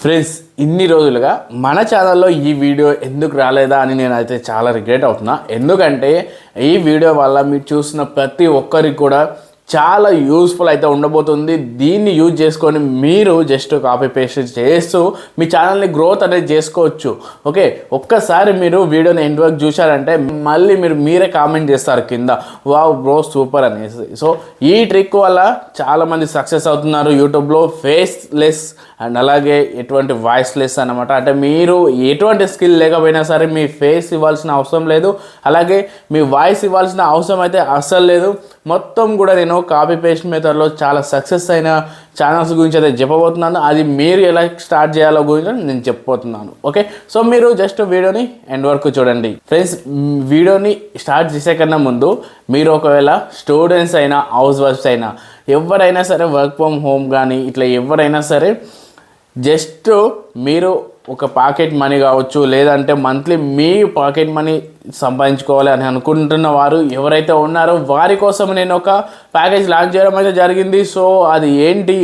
Friends ఇన్ని రోజులుగా మన ఛానల్లో ఈ వీడియో ఎందుకు రాలేదా అని నేనైతే చాలా రిగ్రెట్ అవుతున్నా. ఎందుకంటే ఈ వీడియో వల్ల మీరు చూసిన ప్రతి ఒక్కరికి కూడా చాలా యూస్ఫుల్ అయితే ఉండబోతుంది. దీన్ని యూజ్ చేసుకొని మీరు జస్ట్ కాపీ పేస్ట్ చేస్తూ మీ ఛానల్ని గ్రోత్ అనేది చేసుకోవచ్చు. ఓకే, ఒక్కసారి మీరు వీడియోని ఎండ్ వరకు చూశారంటే మళ్ళీ మీరే కామెంట్ చేస్తారు కింద, వావ్ బ్రో సూపర్ అనేసి. సో ఈ ట్రిక్ వల్ల చాలామంది సక్సెస్ అవుతున్నారు యూట్యూబ్లో. ఫేస్లెస్ అండ్ అలాగే ఎటువంటి వాయిస్లెస్ అనమాట. అంటే మీరు ఎటువంటి స్కిల్ లేకపోయినా సరే మీ ఫేస్ ఇవ్వాల్సిన అవసరం లేదు, అలాగే మీ వాయిస్ ఇవ్వాల్సిన అవసరం అయితే అస్సలు లేదు. మొత్తం కూడా నేను కాపీ పేస్ట్ మెథడ్లో చాలా సక్సెస్ అయిన ఛానల్స్ గురించి అయితే చెప్పబోతున్నాను. అది మీరు ఎలా స్టార్ట్ చేయాలో గురించి నేను చెప్పబోతున్నాను. ఓకే, సో మీరు జస్ట్ వీడియోని ఎండ్ వరకు చూడండి. ఫ్రెండ్స్, వీడియోని స్టార్ట్ చేసే కన్నా ముందు మీరు ఒకవేళ స్టూడెంట్స్ అయినా హౌస్ వైఫ్స్ అయినా ఎవరైనా సరే వర్క్ ఫ్రమ్ హోమ్ కానీ ఇట్లా ఎవరైనా సరే జస్ట్ మీరు ఒక పాకెట్ మనీ కావచ్చు, లేదంటే మంత్లీ మీ పాకెట్ మనీ సంపాదించుకోవాలి అని అనుకుంటున్న వారు ఎవరైతే ఉన్నారో వారి కోసం నేను ఒక ప్యాకేజ్ లాంచ్ చేయడం అయితే జరిగింది. సో అది ఏంటి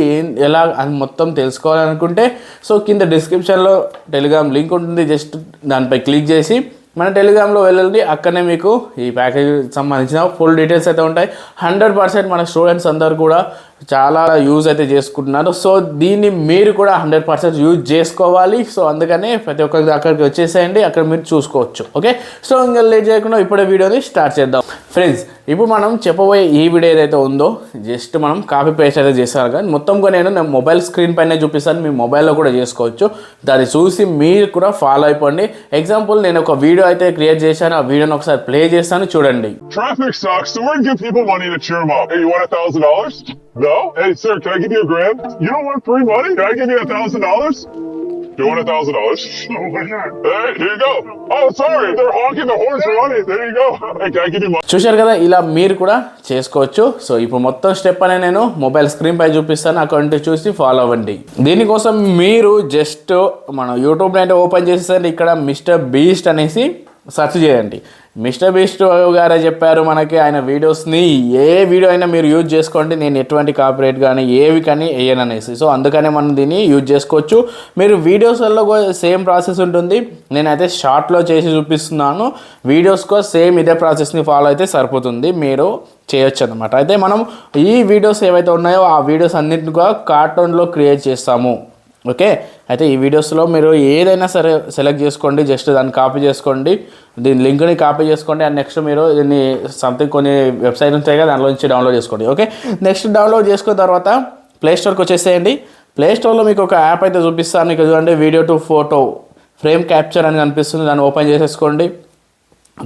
ఎలా అని మొత్తం తెలుసుకోవాలనుకుంటే సో కింద డిస్క్రిప్షన్లో టెలిగ్రామ్ లింక్ ఉంటుంది. జస్ట్ దానిపై క్లిక్ చేసి మన టెలిగ్రామ్లో వెళ్ళండి. అక్కడనే మీకు ఈ ప్యాకేజ్ సంబంధించిన ఫుల్ డీటెయిల్స్ అయితే ఉంటాయి. 100% మన స్టూడెంట్స్ అందరు కూడా చాలా యూజ్ అయితే చేసుకుంటున్నారు. సో దీన్ని మీరు కూడా 100% యూజ్ చేసుకోవాలి. సో అందుకనే ప్రతి ఒక్కరికి అక్కడికి వచ్చేసేయండి, అక్కడ మీరు చూసుకోవచ్చు. ఓకే, సో ఇంకా లేట్ చేయకుండా ఇప్పుడే వీడియోని స్టార్ట్ చేద్దాం. ఫ్రెండ్స్, ఇప్పుడు మనం చెప్పబోయే ఈ వీడియో ఏదైతే ఉందో జస్ట్ మనం కాపీ పేస్ట్ అయితే చేస్తారు, కానీ మొత్తంగా నేను మొబైల్ స్క్రీన్ పైన చూపిస్తాను, మీ మొబైల్లో కూడా చేసుకోవచ్చు. దాన్ని చూసి మీరు కూడా ఫాలో అయిపోండి. ఎగ్జాంపుల్, నేను ఒక వీడియో అయితే క్రియేట్ చేశాను, ఆ వీడియోని ఒకసారి ప్లే చేస్తాను, చూడండి. Traffic sucks, so we're gonna give people money to cheer them up. Hey, you want $1,000? No? Hey, sir, can I give you $1,000? You don't want free money? Can I give you $1,000? You want $1,000? No, why not? Hey, here you go. Oh, sorry, they're honking the horns for money. There you go. Hey, can I give you money? చూశారు కదా, ఇలా మీరు కూడా చేసుకోవచ్చు. So ఇప్పుడు మొత్తం step అనే నేను మొబైల్ స్క్రీన్ పై చూపిస్తాను, అక్కడ చూసి ఫాలో అవ్వండి. దీనికోసం మీరు జస్ట్ మన యూట్యూబ్ అయితే ఓపెన్ చేసేసరికి ఇక్కడ మిస్టర్ బీస్ట్ అనేసి సెర్చ్ చేయండి. మిస్టర్ బీస్ట్ గారే చెప్పారు మనకి, ఆయన వీడియోస్ని ఏ వీడియో అయినా మీరు యూజ్ చేసుకోండి, నేను ఎటువంటి కాపీరైట్ కానీ ఏవి కానీ వేయను అనేసి. సో అందుకనే మనం దీన్ని యూజ్ చేసుకోవచ్చు. మీరు వీడియోస్లో సేమ్ ప్రాసెస్ ఉంటుంది, నేనైతే షార్ట్లో చేసి చూపిస్తున్నాను. వీడియోస్కో సేమ్ ఇదే ప్రాసెస్ని ఫాలో అయితే సరిపోతుంది, మీరు చేయొచ్చు అనమాట. అయితే మనం ఈ వీడియోస్ ఏవైతే ఉన్నాయో ఆ వీడియోస్ అన్నింటినీ కూడా కార్టూన్లో క్రియేట్ చేస్తాము. ఓకే, అయితే ఈ వీడియోస్లో మీరు ఏదైనా సరే సెలెక్ట్ చేసుకోండి, జస్ట్ దాన్ని కాపీ చేసుకోండి, దీని లింక్ని కాపీ చేసుకోండి. అండ్ నెక్స్ట్ మీరు దీన్ని సంథింగ్ కొన్ని వెబ్సైట్ ఉంటాయి కదా, దానిలో నుంచి డౌన్లోడ్ చేసుకోండి. ఓకే, నెక్స్ట్ డౌన్లోడ్ చేసుకున్న తర్వాత ప్లేస్టోర్కి వచ్చేసేయండి. ప్లేస్టోర్లో మీకు ఒక యాప్ అయితే చూపిస్తాను, ఇక్కడ చూడండి, video to photo frame capture అని కనిపిస్తుంది, దాన్ని ఓపెన్ చేసేసుకోండి.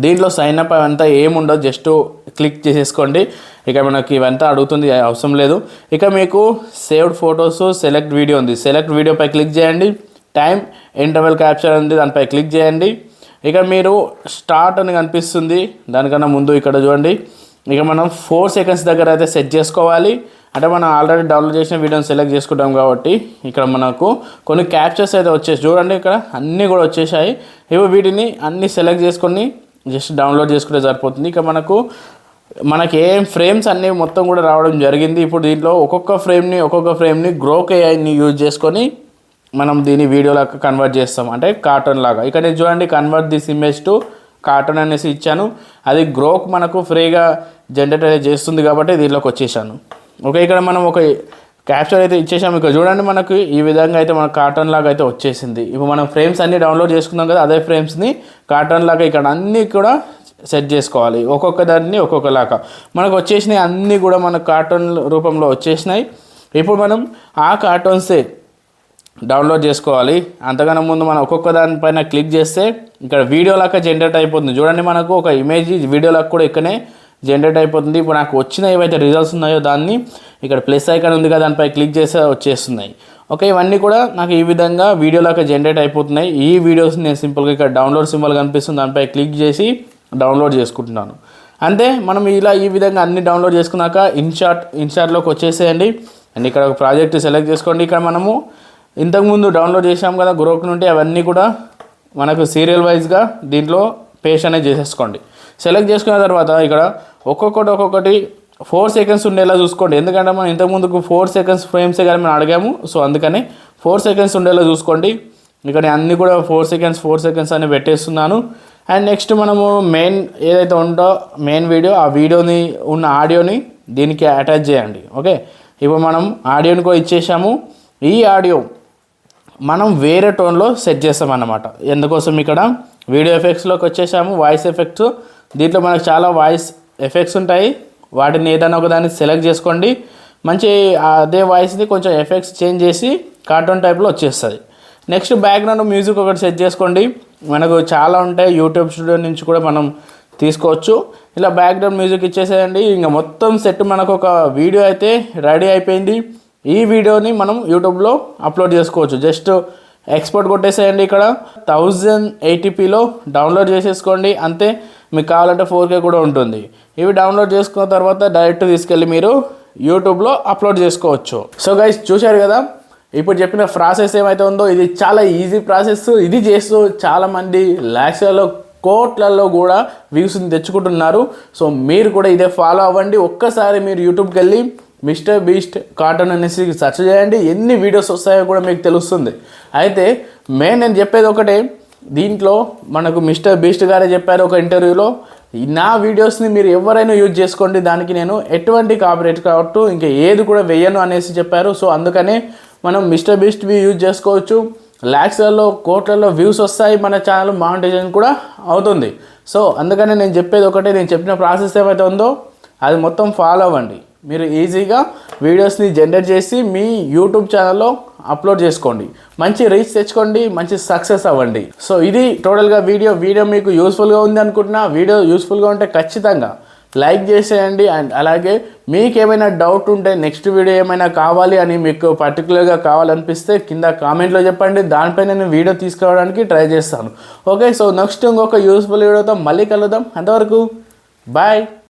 దీంట్లో సైన్ అప్ అవంతా ఏముండదు, జస్ట్ క్లిక్ చేసేసుకోండి. ఇక మనకి ఇవంతా అడుగుతుంది, అవసరం లేదు. ఇక మీకు సేవ్డ్ ఫొటోస్ సెలెక్ట్ వీడియో ఉంది, సెలెక్ట్ వీడియోపై క్లిక్ చేయండి. టైం ఇంటర్వెల్ క్యాప్చర్ ఉంది, దానిపై క్లిక్ చేయండి. ఇక మీరు స్టార్ట్ అని కనిపిస్తుంది, దానికన్నా ముందు ఇక్కడ చూడండి, ఇక మనం 4 seconds దగ్గర అయితే సెట్ చేసుకోవాలి. అంటే మనం ఆల్రెడీ డౌన్లోడ్ చేసిన వీడియోని సెలెక్ట్ చేసుకుంటాం కాబట్టి ఇక్కడ మనకు కొన్ని క్యాప్చర్స్ అయితే వచ్చేసి చూడండి, ఇక్కడ అన్నీ కూడా వచ్చేసాయి. ఇవి వీటిని అన్నీ సెలెక్ట్ చేసుకొని జస్ట్ డౌన్లోడ్ చేసుకుంటే సరిపోతుంది. ఇక మనకి ఏం ఫ్రేమ్స్ అన్నీ మొత్తం కూడా రావడం జరిగింది. ఇప్పుడు దీంట్లో ఒక్కొక్క ఫ్రేమ్ని గ్రోక్ ఏఐని యూజ్ చేసుకొని మనం దీన్ని వీడియోలాగా కన్వర్ట్ చేస్తాం, అంటే కార్టూన్ లాగా. ఇక్కడ నేను చూడండి, convert this image to cartoon అనేసి ఇచ్చాను. అది గ్రోక్ మనకు ఫ్రీగా జనరేట్ చేస్తుంది కాబట్టి దీంట్లోకి వచ్చేసాను. ఓకే, ఇక్కడ మనం ఒక క్యాప్చర్ అయితే ఇచ్చేసాము. ఇక్కడ చూడండి, మనకు ఈ విధంగా అయితే మన కార్టూన్ లాగా అయితే వచ్చేసింది. ఇప్పుడు మనం ఫ్రేమ్స్ అన్నీ డౌన్లోడ్ చేసుకున్నాం కదా, అదే ఫ్రేమ్స్ని కార్టూన్ లాగా ఇక్కడ అన్నీ కూడా సెట్ చేసుకోవాలి, ఒక్కొక్క దాన్ని ఒక్కొక్కలాగా. మనకు వచ్చేసినాయి అన్నీ కూడా మన కార్టూన్ రూపంలో వచ్చేసినాయి. ఇప్పుడు మనం ఆ కార్టూన్సే డౌన్లోడ్ చేసుకోవాలి. అంతకన్నా ముందు మనం ఒక్కొక్క దానిపైన క్లిక్ చేస్తే ఇక్కడ వీడియోలాగా జనరేట్ అయిపోతుంది. చూడండి, మనకు ఒక ఇమేజ్ వీడియోలాగా కూడా ఇక్కడనే జనరేట్ అయిపోతుంది. ఇప్పుడు నాకు వచ్చిన ఏవైతే రిజల్ట్స్ ఉన్నాయో దాన్ని ఇక్కడ ప్లస్ ఐకాన్ ఉంది కదా, దానిపై క్లిక్ చేస్తే వచ్చేస్తున్నాయి. ఓకే, ఇవన్నీ కూడా నాకు ఈ విధంగా వీడియోలాగా జనరేట్ అయిపోతున్నాయి. ఈ వీడియోస్ నేను సింపుల్గా ఇక్కడ డౌన్లోడ్ సింబల్ కనిపిస్తుంది, దానిపై క్లిక్ చేసి డౌన్లోడ్ చేసుకుంటున్నాను. అంతే, మనం ఇలా ఈ విధంగా అన్ని డౌన్లోడ్ చేసుకున్నాక ఇన్షాట్లోకి వచ్చేసేయండి. అండ్ ఇక్కడ ఒక ప్రాజెక్ట్ సెలెక్ట్ చేసుకోండి. ఇక్కడ మనము ఇంతకుముందు డౌన్లోడ్ చేసాం కదా గ్రోక్ నుండి, అవన్నీ కూడా మనకు సీరియల్ వైజ్గా దీంట్లో పేస్ట్ అనేది చేసేసుకోండి. సెలెక్ట్ చేసుకున్న తర్వాత ఇక్కడ ఒక్కొక్కటి 4 సెకండ్స్ ఉండేలా చూసుకోండి, ఎందుకంటే మనం ఇంతకుముందుకు 4 సెకండ్స్ ఫ్రేమ్సే కానీ మనం అడిగాము. సో అందుకని 4 సెకండ్స్ ఉండేలా చూసుకోండి. ఇక్కడ అన్నీ కూడా 4 సెకండ్స్ అని పెట్టేస్తున్నాను. అండ్ నెక్స్ట్ మనము మెయిన్ ఏదైతే ఉందో మెయిన్ వీడియో, ఆ వీడియోని ఉన్న ఆడియోని దీనికి అటాచ్ చేయండి. ఓకే, ఇప్పుడు మనం ఆడియోని కూడా ఇచ్చేసాము. ఈ ఆడియో మనం వేరే టోన్లో సెట్ చేస్తామన్నమాట. ఎందుకోసం ఇక్కడ వీడియో ఎఫెక్ట్స్లోకి వచ్చేసాము, వాయిస్ ఎఫెక్ట్స్. దీంట్లో మనకు చాలా వాయిస్ ఎఫెక్ట్స్ ఉంటాయి, వాటిని ఏదైనా ఒకదాన్ని సెలెక్ట్ చేసుకోండి. మంచి అదే వాయిస్ని కొంచెం ఎఫెక్ట్స్ చేంజ్ చేసి కార్టూన్ టైప్లో వచ్చేస్తుంది. నెక్స్ట్ బ్యాక్గ్రౌండ్ మ్యూజిక్ ఒకటి సెట్ చేసుకోండి. మనకు చాలా ఉంటాయి, యూట్యూబ్ స్టూడియో నుంచి కూడా మనం తీసుకోవచ్చు. ఇలా బ్యాక్గ్రౌండ్ మ్యూజిక్ ఇచ్చేసేయండి. ఇంకా మొత్తం సెట్ మనకు ఒక వీడియో అయితే రెడీ అయిపోయింది. ఈ వీడియోని మనం యూట్యూబ్లో అప్లోడ్ చేసుకోవచ్చు. జస్ట్ ఎక్స్పోర్ట్ కొట్టేసేయండి. ఇక్కడ 1080pలో డౌన్లోడ్ చేసేసుకోండి, అంతే. మీకు కావాలంటే 4K కూడా ఉంటుంది. ఇవి డౌన్లోడ్ చేసుకున్న తర్వాత డైరెక్ట్ తీసుకెళ్ళి మీరు యూట్యూబ్లో అప్లోడ్ చేసుకోవచ్చు. సో గైస్, చూశారు కదా ఇప్పుడు చెప్పిన ప్రాసెస్ ఏమైతే ఉందో, ఇది చాలా ఈజీ ప్రాసెస్. ఇది చేస్తూ చాలామంది లాక్స్లలో కోట్లలో కూడా వ్యూస్ని తెచ్చుకుంటున్నారు. సో మీరు కూడా ఇదే ఫాలో అవ్వండి. ఒక్కసారి మీరు యూట్యూబ్కి వెళ్ళి మిస్టర్ బీస్ట్ కార్టూన్ అనేసి సెర్చ్ చేయండి, ఎన్ని వీడియోస్ వస్తాయో కూడా మీకు తెలుస్తుంది. అయితే నేను చెప్పేది ఒకటే, దీంట్లో మనకు మిస్టర్ బీస్ట్ గారే చెప్పారు ఒక ఇంటర్వ్యూలో, నా వీడియోస్ని మీరు ఎవరైనా యూజ్ చేసుకోండి, దానికి నేను ఎటువంటి కాపీరైట్ కాబట్టి ఇంకా ఏది కూడా వెయ్యను అనేసి చెప్పారు. సో అందుకనే మనం మిస్టర్ బీస్ట్వి యూజ్ చేసుకోవచ్చు. లాక్స్లలో కోట్లలో వ్యూస్ వస్తాయి, మన ఛానల్ మానిటైజేషన్ కూడా అవుతుంది. సో అందుకనే నేను చెప్పేది ఒకటే, నేను చెప్పిన ప్రాసెస్ ఏమైతే ఉందో అది మొత్తం ఫాలో అవ్వండి. మీరు ఈజీగా వీడియోస్ని జనరేట్ చేసి మీ యూట్యూబ్ ఛానల్లో అప్లోడ్ చేసుకోండి, మంచి రీచ్ తెచ్చుకోండి, మంచి సక్సెస్ అవ్వండి. సో ఇది టోటల్గా వీడియో మీకు యూస్ఫుల్గా ఉంది అనుకుంటున్నా. వీడియో యూస్ఫుల్గా ఉంటే ఖచ్చితంగా లైక్ చేసేయండి. అండ్ అలాగే మీకు ఏమైనా డౌట్ ఉంటే, నెక్స్ట్ వీడియో ఏమైనా కావాలి అని మీకు పర్టికులర్గా కావాలనిపిస్తే కింద కామెంట్లో చెప్పండి, దానిపై నేను వీడియో తీసుకురావడానికి ట్రై చేస్తాను. ఓకే, సో నెక్స్ట్ ఇంకొక యూస్ఫుల్ వీడియోతో మళ్ళీ కలుద్దాం. అంతవరకు బాయ్.